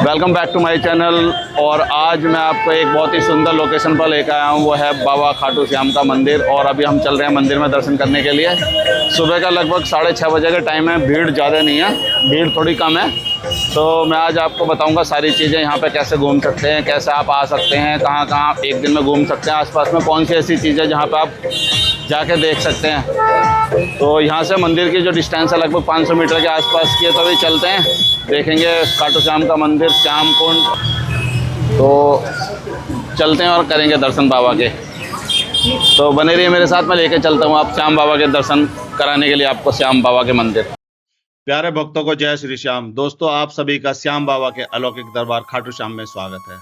Welcome back to my channel. और आज मैं आपको एक बहुत ही सुंदर लोकेशन पर लेकर आया हूँ, वो है बाबा खाटू श्याम का मंदिर। और अभी हम चल रहे हैं मंदिर में दर्शन करने के लिए। सुबह का लगभग 6:30 बजे का टाइम है, भीड़ ज़्यादा नहीं है, भीड़ थोड़ी कम है। तो मैं आज आपको बताऊंगा सारी चीज़ें, यहाँ पे कैसे घूम सकते हैं, कैसे आप आ सकते हैं, कहाँ कहाँ एक दिन में घूम सकते हैं, आसपास में कौन सी ऐसी चीज़ें जहाँ पे आप जाके देख सकते हैं। तो यहाँ से मंदिर की जो डिस्टेंस है लगभग 500 मीटर के आसपास की है। तो अभी चलते हैं, देखेंगे खाटू श्याम का मंदिर, श्याम कुंड। तो चलते हैं और करेंगे दर्शन बाबा के। तो बने रहिए मेरे साथ, मैं लेके चलता हूँ आप श्याम बाबा के दर्शन कराने के लिए, आपको श्याम बाबा के मंदिर। प्यारे भक्तों को जय श्री श्याम। दोस्तों, आप सभी का श्याम बाबा के अलौकिक दरबार खाटू श्याम में स्वागत है।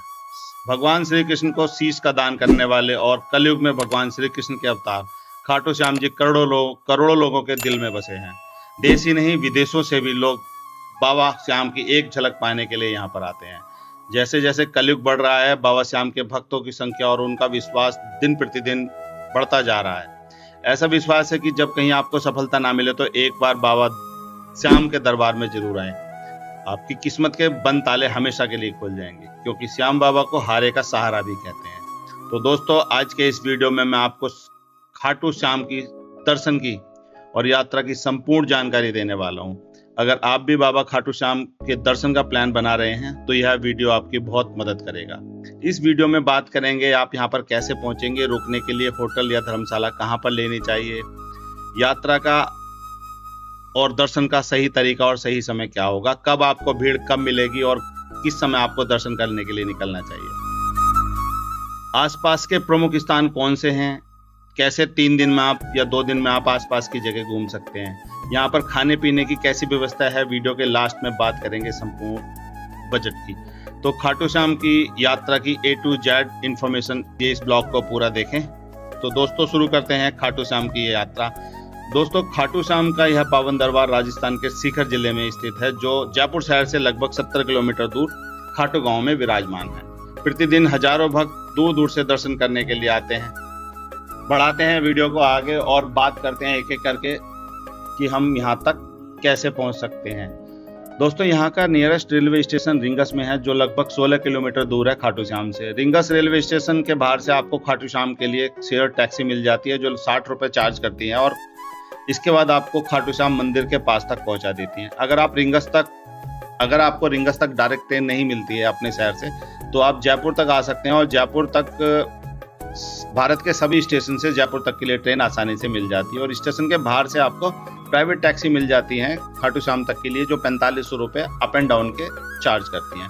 भगवान श्री कृष्ण को शीश का दान करने वाले और कलयुग में भगवान श्री कृष्ण के अवतार खाटू श्याम जी करोड़ों लोगों के दिल में बसे हैं। देश ही नहीं, विदेशों से भी लोग बाबा श्याम की एक झलक पाने के लिए यहाँ पर आते हैं। जैसे जैसे कलयुग बढ़ रहा है, बाबा श्याम के भक्तों की संख्या और उनका विश्वास दिन प्रतिदिन बढ़ता जा रहा है। ऐसा विश्वास है कि जब कहीं आपको सफलता ना मिले तो एक बार बाबा श्याम के दरबार में जरूर आए। आपकी किस्मत के बंद ताले हमेशा के लिए खुल जाएंगे, क्योंकि श्याम बाबा को हारे का सहारा भी कहते हैं। तो दोस्तों, आज के इस वीडियो में मैं आपको खाटू श्याम की दर्शन की और यात्रा की संपूर्ण जानकारी देने वाला हूं। अगर आप भी बाबा खाटू श्याम के दर्शन का प्लान बना रहे हैं तो यह वीडियो आपकी बहुत मदद करेगा। इस वीडियो में बात करेंगे आप यहाँ पर कैसे पहुंचेंगे, रुकने के लिए होटल या धर्मशाला कहाँ पर लेनी चाहिए, यात्रा का और दर्शन का सही तरीका और सही समय क्या होगा, कब आपको भीड़ कब मिलेगी और किस समय आपको दर्शन करने के लिए निकलना चाहिए, आसपास के प्रमुख स्थान कौन से हैं, कैसे 3 दिन में आप या 2 दिन में आप आसपास की जगह घूम सकते हैं, यहाँ पर खाने पीने की कैसी व्यवस्था है। वीडियो के लास्ट में बात करेंगे संपूर्ण बजट की। तो खाटू श्याम की यात्रा की A to Z इंफॉर्मेशन ये इस ब्लॉग को पूरा देखें। तो दोस्तों, शुरू करते हैं खाटू श्याम की ये यात्रा। दोस्तों, खाटू श्याम का यह पावन दरबार राजस्थान के सीकर जिले में स्थित है, जो जयपुर शहर से लगभग 70 किलोमीटर दूर खाटू गांव में विराजमान है। प्रतिदिन हजारों भक्त दूर दूर से दर्शन करने के लिए आते हैं। बढ़ाते हैं वीडियो को आगे और बात करते हैं एक एक करके कि हम यहाँ तक कैसे पहुँच सकते हैं। दोस्तों, यहाँ का नियरेस्ट रेलवे स्टेशन रिंगस में है, जो लगभग 16 किलोमीटर दूर है खाटू श्याम से। रिंगस रेलवे स्टेशन के बाहर से आपको खाटू श्याम के लिए शेयर टैक्सी मिल जाती है, जो 60 रुपये चार्ज करती है और इसके बाद आपको खाटू श्याम मंदिर के पास तक पहुंचा देती हैं। अगर आपको रिंगस तक डायरेक्ट ट्रेन नहीं मिलती है अपने शहर से, तो आप जयपुर तक आ सकते हैं और जयपुर तक भारत के सभी स्टेशन से जयपुर तक के लिए ट्रेन आसानी से मिल जाती है। और स्टेशन के बाहर से आपको प्राइवेट टैक्सी मिल जाती है खाटू श्याम तक के लिए, जो 4500 रुपये अप एंड डाउन के चार्ज करती हैं।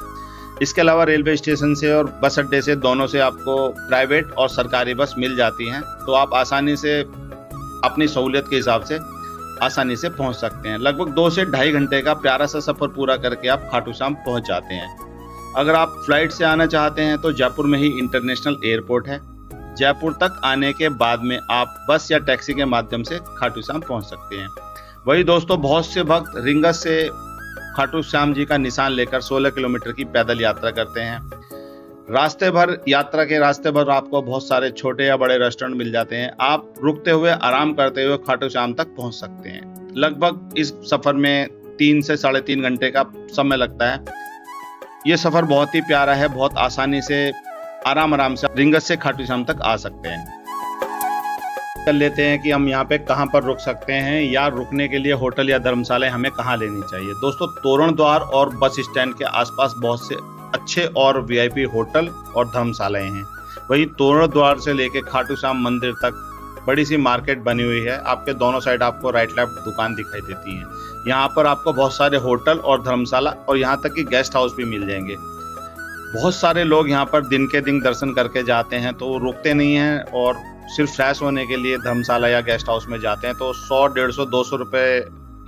इसके अलावा रेलवे स्टेशन से और बस अड्डे से, दोनों से आपको प्राइवेट और सरकारी बस मिल जाती हैं। तो आप आसानी से अपनी सहूलियत के हिसाब से आसानी से पहुंच सकते हैं। लगभग 2 से 2.5 घंटे का प्यारा सा सफर पूरा करके आप खाटू श्याम पहुंच जाते हैं। अगर आप फ्लाइट से आना चाहते हैं तो जयपुर में ही इंटरनेशनल एयरपोर्ट है। जयपुर तक आने के बाद में आप बस या टैक्सी के माध्यम से खाटू श्याम पहुंच सकते हैं। वही दोस्तों, बहुत से भक्त रिंगस से खाटू श्याम जी का निशान लेकर 16 किलोमीटर की पैदल यात्रा करते हैं। यात्रा के रास्ते भर आपको बहुत सारे छोटे या बड़े रेस्टोरेंट मिल जाते हैं। आप रुकते हुए, आराम करते हुए खाटू श्याम तक पहुंच सकते हैं। लगभग इस सफर में 3 से 3.5 घंटे का समय लगता है। ये सफर बहुत ही प्यारा है, बहुत आसानी से आराम से रिंगस से खाटू श्याम तक आ सकते हैं। कर लेते हैं कि हम यहाँ पे कहाँ पर रुक सकते हैं, या रुकने के लिए होटल या धर्मशाला हमें कहाँ लेनी चाहिए। दोस्तों, तोरण द्वार और बस स्टैंड के आसपास बहुत से अच्छे और VIP होटल और धर्मशालाएं हैं। वही तोरण द्वार से लेके खाटू श्याम मंदिर तक बड़ी सी मार्केट बनी हुई है। आपके दोनों साइड आपको राइट लेफ्ट दुकान दिखाई देती हैं। यहाँ पर आपको बहुत सारे होटल और धर्मशाला और यहाँ तक कि गेस्ट हाउस भी मिल जाएंगे। बहुत सारे लोग यहाँ पर दिन के दिन दर्शन करके जाते हैं, तो रुकते नहीं हैं और सिर्फ फ्रेश होने के लिए धर्मशाला या गेस्ट हाउस में जाते हैं। तो 100, 150, 200 रुपये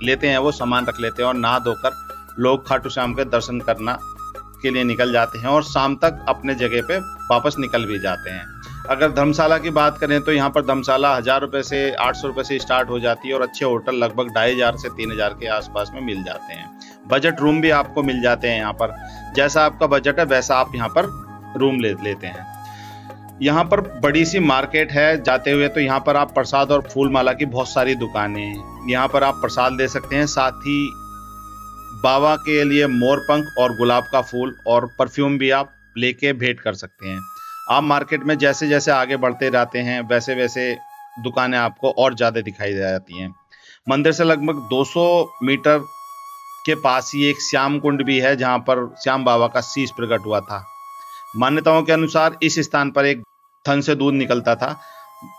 लेते हैं, वो सामान रख लेते हैं और नहा धोकर लोग खाटू श्याम के दर्शन करना के लिए निकल जाते हैं और शाम तक अपने जगह पे वापस निकल भी जाते हैं। अगर धर्मशाला की बात करें तो यहाँ पर धर्मशाला 1000 रुपये से 800 रुपये से स्टार्ट हो जाती है और अच्छे होटल लगभग 2500 से 3000 के आसपास में मिल जाते हैं। बजट रूम भी आपको मिल जाते हैं यहाँ पर। जैसा आपका बजट है वैसा आप यहाँ पर रूम लेते हैं। यहाँ पर बड़ी सी मार्केट है। जाते हुए तो यहाँ पर आप प्रसाद और फूल माला की बहुत सारी दुकानें हैं। यहाँ पर आप प्रसाद ले सकते हैं, साथ ही बाबा के लिए मोरपंख और गुलाब का फूल और परफ्यूम भी आप लेके भेंट कर सकते हैं। आप मार्केट में जैसे जैसे आगे बढ़ते जाते हैं वैसे वैसे दुकानें आपको और ज़्यादा दिखाई दे जाती हैं। मंदिर से लगभग 200 मीटर के पास ही एक श्याम कुंड भी है जहाँ पर श्याम बाबा का शीश प्रकट हुआ था। मान्यताओं के अनुसार इस स्थान पर एक थन से दूध निकलता था।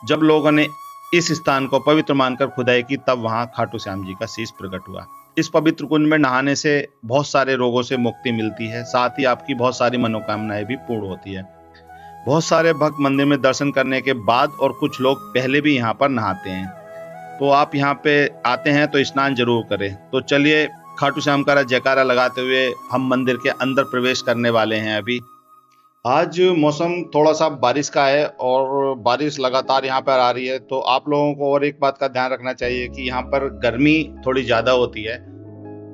जब लोगों ने इस स्थान को पवित्र मानकर खुदाई की तब वहां खाटू श्याम जी का शीश प्रकट हुआ। इस पवित्र कुंड में नहाने से बहुत सारे रोगों से मुक्ति मिलती है, साथ ही आपकी बहुत सारी मनोकामनाएं भी पूर्ण होती है। बहुत सारे भक्त मंदिर में दर्शन करने के बाद और कुछ लोग पहले भी यहाँ पर नहाते हैं। तो आप यहाँ पे आते हैं तो स्नान जरूर करें। तो चलिए खाटू श्याम का जयकारा लगाते हुए हम मंदिर के अंदर प्रवेश करने वाले हैं। अभी आज मौसम थोड़ा सा बारिश का है और बारिश लगातार यहाँ पर आ रही है, तो आप लोगों को और एक बात का ध्यान रखना चाहिए कि यहाँ पर गर्मी थोड़ी ज़्यादा होती है।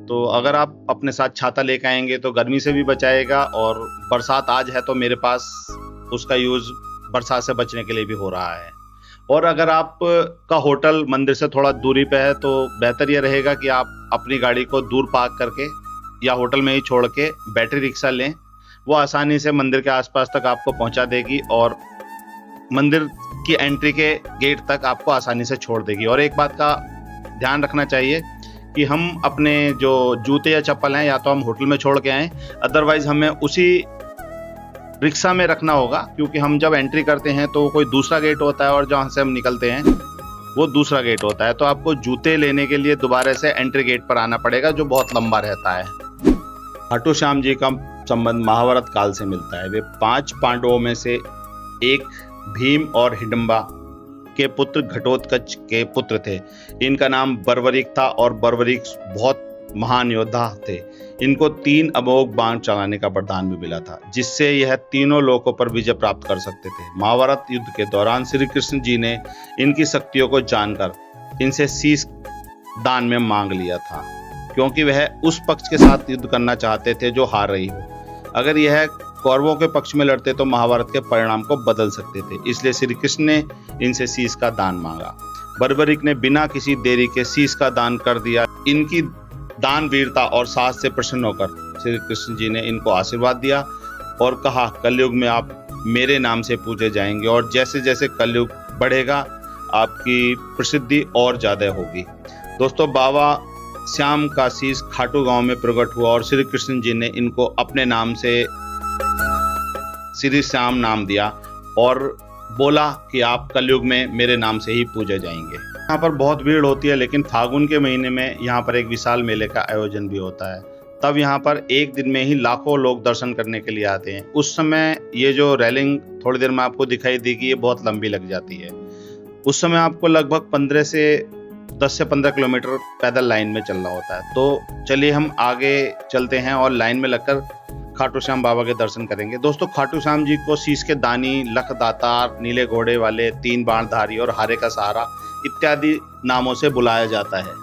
तो अगर आप अपने साथ छाता लेकर आएंगे तो गर्मी से भी बचाएगा, और बरसात आज है तो मेरे पास उसका यूज़ बरसात से बचने के लिए भी हो रहा है। और अगर आप का होटल मंदिर से थोड़ा दूरी पे है तो बेहतर यह रहेगा कि आप अपनी गाड़ी को दूर पार्क करके या होटल में ही छोड़ के बैटरी रिक्शा लें। वो आसानी से मंदिर के आसपास तक आपको पहुंचा देगी और मंदिर की एंट्री के गेट तक आपको आसानी से छोड़ देगी। और एक बात का ध्यान रखना चाहिए कि हम अपने जो जूते या चप्पल हैं या तो हम होटल में छोड़ के आएँ, अदरवाइज हमें उसी रिक्शा में रखना होगा, क्योंकि हम जब एंट्री करते हैं तो कोई दूसरा गेट होता है और जहाँ से हम निकलते हैं वो दूसरा गेट होता है। तो आपको जूते लेने के लिए दोबारा से एंट्री गेट पर आना पड़ेगा जो बहुत लंबा रहता है। खाटू श्याम जी का संबंध महाभारत काल से मिलता है। वे 5 पांडवों में से एक भीम और हिडम्बा के पुत्र घटोत्कच के पुत्र थे। इनका नाम बर्बरीक था और बर्बरीक बहुत महान योद्धा थे। इनको 3 अमोघ बाण चलाने का वरदान भी मिला था, जिससे यह तीनों लोकों पर विजय प्राप्त कर सकते थे। महाभारत युद्ध के दौरान श्री कृष्ण जी ने इनकी शक्तियों को जानकर इनसे शीश दान में मांग लिया था, क्योंकि वह उस पक्ष के साथ युद्ध करना चाहते थे जो हार रही हो। अगर यह कौरवों के पक्ष में लड़ते तो महाभारत के परिणाम को बदल सकते थे, इसलिए श्री कृष्ण ने इनसे शीश का दान मांगा। बर्बरीक ने बिना किसी देरी के शीश का दान कर दिया। इनकी दान वीरता और साहस से प्रसन्न होकर श्री कृष्ण जी ने इनको आशीर्वाद दिया और कहा, कलयुग में आप मेरे नाम से पूजे जाएंगे और जैसे जैसे कलयुग बढ़ेगा आपकी प्रसिद्धि और ज्यादा होगी। दोस्तों, बाबा श्याम का शीश खाटू गांव में प्रकट हुआ और श्री कृष्ण जी ने इनको अपने नाम से श्री श्याम नाम दिया और बोला कि आप कलयुग में मेरे नाम से ही पूजे जाएंगे। यहाँ पर बहुत भीड़ होती है, लेकिन फागुन के महीने में यहाँ पर एक विशाल मेले का आयोजन भी होता है। तब यहाँ पर एक दिन में ही लाखों लोग दर्शन करने के लिए आते हैं। उस समय ये जो रेलिंग थोड़ी देर में आपको दिखाई देगी, ये बहुत लंबी लग जाती है। उस समय आपको लगभग 10 से 15 किलोमीटर पैदल लाइन में चलना होता है। तो चलिए हम आगे चलते हैं और लाइन में लगकर खाटू श्याम बाबा के दर्शन करेंगे। दोस्तों, खाटू श्याम जी को शीश के दानी, लख दातार, नीले घोड़े वाले, 3 बाणधारी और हारे का सहारा इत्यादि नामों से बुलाया जाता है।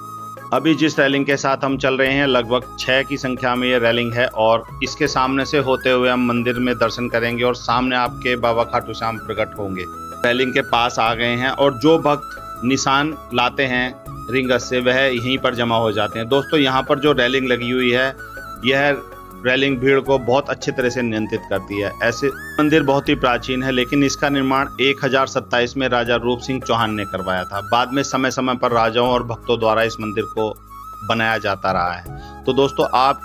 अभी जिस रेलिंग के साथ हम चल रहे हैं लगभग 6 की संख्या में ये रेलिंग है और इसके सामने से होते हुए हम मंदिर में दर्शन करेंगे और सामने आपके बाबा खाटू श्याम प्रकट होंगे। रेलिंग के पास आ गए हैं और जो भक्त निशान लाते हैं रिंगत से वह यहीं पर जमा हो जाते हैं। दोस्तों, यहाँ पर जो रेलिंग लगी हुई है, यह रेलिंग भीड़ को बहुत अच्छी तरह से नियंत्रित करती है। ऐसे मंदिर बहुत ही प्राचीन है, लेकिन इसका निर्माण 1027 में राजा रूप सिंह चौहान ने करवाया था। बाद में समय समय पर राजाओं और भक्तों द्वारा इस मंदिर को बनाया जाता रहा है। तो दोस्तों, आप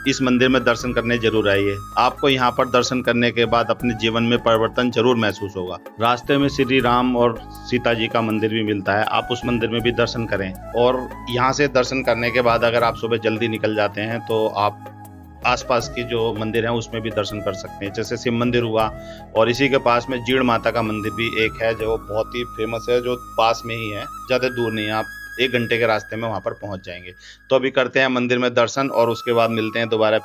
इस मंदिर में दर्शन करने जरूर आइए। आपको यहाँ पर दर्शन करने के बाद अपने जीवन में परिवर्तन जरूर महसूस होगा। रास्ते में श्री राम और सीता जी का मंदिर भी मिलता है, आप उस मंदिर में भी दर्शन करें। और यहाँ से दर्शन करने के बाद अगर आप सुबह जल्दी निकल जाते हैं तो आप आसपास की जो मंदिर हैं उसमें भी दर्शन कर सकते हैं, जैसे शिव मंदिर हुआ, और इसी के पास में जीण माता का मंदिर भी एक है जो बहुत ही फेमस है, जो पास में ही है, ज़्यादा दूर नहीं है। आप 1 घंटे के रास्ते में वहाँ पर पहुँच जाएंगे। तो अभी करते हैं मंदिर में दर्शन और उसके बाद मिलते हैं दोबारा।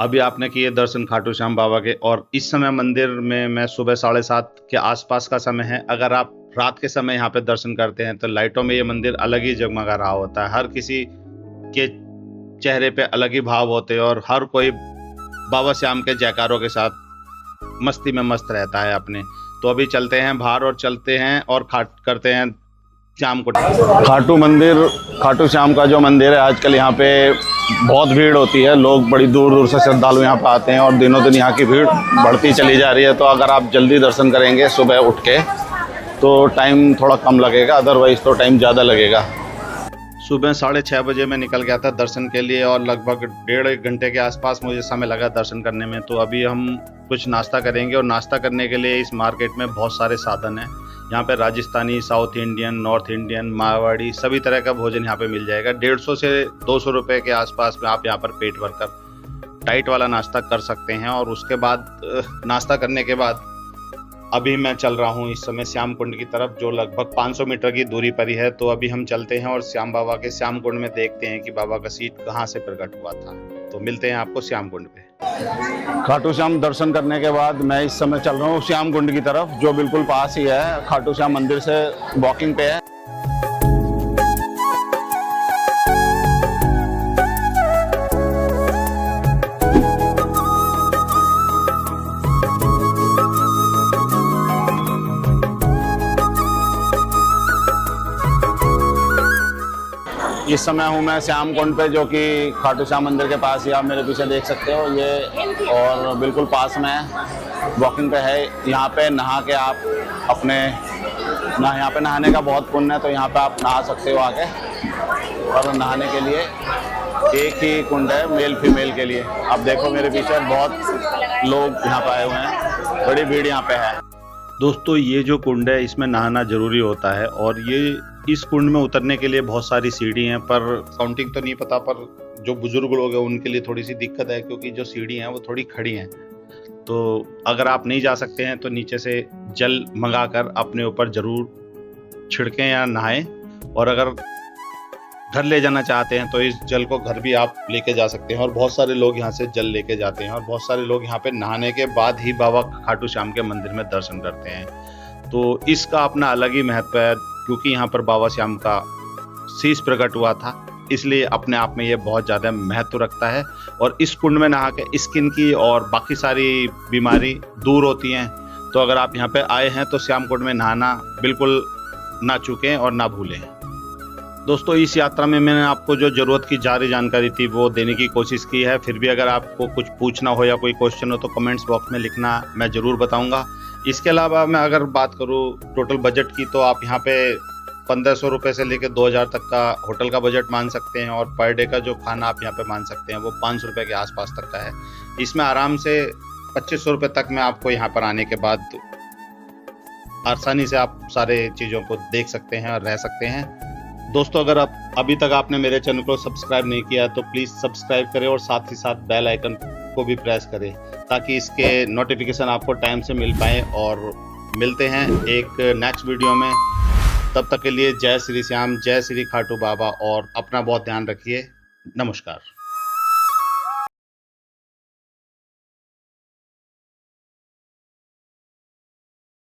अभी आपने किए दर्शन खाटू श्याम बाबा के, और इस समय मंदिर में मैं सुबह 7:30 के आसपास का समय है। अगर आप रात के समय यहाँ पे दर्शन करते हैं तो लाइटों में ये मंदिर अलग ही जगमगा रहा होता है। हर किसी के चेहरे पे अलग ही भाव होते हैं और हर कोई बाबा श्याम के जयकारों के साथ मस्ती में मस्त रहता है अपने। तो अभी चलते हैं बाहर और चलते हैं और करते हैं श्याम कुंड। खाटू श्याम का जो मंदिर है, आजकल यहाँ पे बहुत भीड़ होती है। लोग बड़ी दूर दूर से श्रद्धालु यहाँ पे आते हैं और दिनों दिन यहाँ की भीड़ बढ़ती चली जा रही है। तो अगर आप जल्दी दर्शन करेंगे सुबह उठ के तो टाइम थोड़ा कम लगेगा, अदरवाइज़ तो टाइम ज़्यादा लगेगा। सुबह 6:30 बजे मैं निकल गया था दर्शन के लिए और लगभग 1.5 घंटे के आसपास मुझे समय लगा दर्शन करने में। तो अभी हम कुछ नाश्ता करेंगे और नाश्ता करने के लिए इस मार्केट में बहुत सारे साधन हैं। यहाँ पे Rajasthani, south Indian, north Indian, Marwari सभी तरह का भोजन यहाँ पे मिल जाएगा। 150 से 200 रुपये के आसपास में आप यहाँ पर पेट भरकर टाइट वाला नाश्ता कर सकते हैं। और उसके बाद नाश्ता करने के बाद अभी मैं चल रहा हूँ इस समय श्याम कुंड की तरफ, जो लगभग 500 मीटर की दूरी पर ही है। तो अभी हम चलते हैं और श्याम बाबा के श्याम कुंड में देखते हैं कि बाबा का सीट कहाँ से प्रकट हुआ था। तो मिलते हैं आपको श्याम कुंड पे। खाटू श्याम दर्शन करने के बाद मैं इस समय चल रहा हूँ श्याम कुंड की तरफ, जो बिल्कुल पास ही है, खाटू श्याम मंदिर से वॉकिंग पे है। इस समय हूँ मैं श्याम कुंड पे, जो कि खाटू श्याम मंदिर के पास ही आप मेरे पीछे देख सकते हो ये, और बिल्कुल पास में वॉकिंग पे है। यहाँ पे नहा के आप अपने यहाँ पे नहाने का बहुत पुण्य है, तो यहाँ पे आप नहा सकते हो आके। और नहाने के लिए एक ही कुंड है मेल फीमेल के लिए। आप देखो मेरे पीछे बहुत लोग यहाँ पे आए हुए हैं, बड़ी भीड़ यहाँ पे है। दोस्तों ये जो कुंड है इसमें नहाना जरूरी होता है, और ये इस कुंड में उतरने के लिए बहुत सारी सीढ़ी हैं, पर काउंटिंग तो नहीं पता, पर जो बुजुर्ग लोग हैं उनके लिए थोड़ी सी दिक्कत है, क्योंकि जो सीढ़ी हैं वो थोड़ी खड़ी हैं। तो अगर आप नहीं जा सकते हैं तो नीचे से जल मंगाकर अपने ऊपर जरूर छिड़कें या नहाएं। और अगर घर ले जाना चाहते हैं तो इस जल को घर भी आप लेके जा सकते हैं, और बहुत सारे लोग यहाँ से जल लेके जाते हैं। और बहुत सारे लोग यहाँ पे नहाने के बाद ही बाबा खाटू श्याम के मंदिर में दर्शन करते हैं। तो इसका अपना अलग ही महत्व है, क्योंकि यहाँ पर बाबा श्याम का शीश प्रकट हुआ था, इसलिए अपने आप में ये बहुत ज़्यादा महत्व रखता है। और इस कुंड में नहा के स्किन की और बाकी सारी बीमारी दूर होती हैं। तो अगर आप यहाँ पे आए हैं तो श्याम कुंड में नहाना बिल्कुल ना चूकें और ना भूलें। दोस्तों इस यात्रा में मैंने आपको जो ज़रूरत की सारी जानकारी थी वो देने की कोशिश की है। फिर भी अगर आपको कुछ पूछना हो या कोई क्वेश्चन हो तो कमेंट्स बॉक्स में लिखना, मैं ज़रूर बताऊँगा। इसके अलावा मैं अगर बात करूँ टोटल बजट की, तो आप यहाँ पे 1500 रुपये से लेकर 2000 तक का होटल का बजट मान सकते हैं, और पर डे का जो खाना आप यहाँ पे मान सकते हैं वो 500 रुपये के आसपास तक का है। इसमें आराम से 2500 रुपये तक में आपको यहाँ पर आने के बाद आसानी से आप सारे चीज़ों को देख सकते हैं और रह सकते हैं। दोस्तों अगर अभी तक आपने मेरे चैनल को सब्सक्राइब नहीं किया तो प्लीज़ सब्सक्राइब करें, और साथ ही साथ बेल आइकन को भी प्रेस करें, ताकि इसके नोटिफिकेशन आपको टाइम से मिल पाए। और मिलते हैं एक नेक्स्ट वीडियो में, तब तक के लिए जय श्री श्याम, जय श्री खाटू बाबा, और अपना बहुत ध्यान रखिए। नमस्कार।